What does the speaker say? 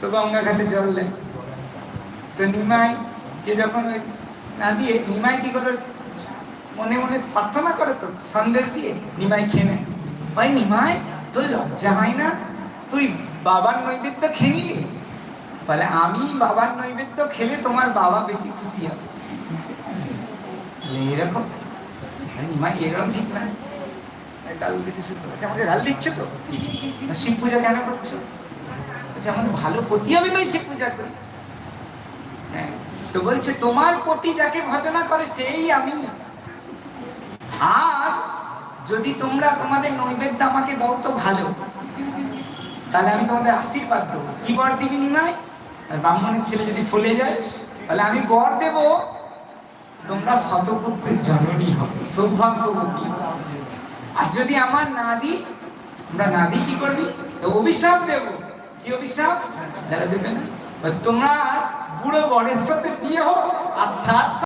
তো গঙ্গা ঘাটে জল দেয়। তো নিমাই কে যখন ওই না দিয়ে নিমাই কি করে মনে মনে প্রার্থনা করে, তো সন্দেশ দিয়ে নিমাই খেয়ে নেয়। ভাই নিমাই, তোর লজ্জা হয় না? তুই বাবার নৈবেদ্য খেয়ে নিলি? বলে আমি বাবার নৈবেদ্য খেলে তোমার বাবা বেশি খুশি হবে। এরকম নিমাই এরকম ঠিক না, গাল দিতে শুরু করেছে। আমাকে গাল দিচ্ছ তো? শিব পূজা কেন করছো? আমাদের ভালো পতি হবে তাই শিব পূজা করি। হ্যাঁ, তো বলছে তোমার পতি যাকে ভজনা করে সেই আমি। আর যদি তোমরা তোমাদের নৈবেদ্য আমাকে দাও তো ভালো, তাহলে আমি তোমাদের আশীর্বাদ দেবো। কি বর দিবি নিমাই? ব্রাহ্মণের ছেলে যদি ফলে যায়, তাহলে আমি বর দেব তোমরা শতপুত্রের জননী হবে, সৌভাগ্যবতী হবে। আর যদি আমার না দিই, আমরা না দিই কি করবি? তো অভিশাপ দেব। কি অভিশাপ? যারা দেবে না, তোমরা বুড়ো বরের সাথে বিয়ে হোক আর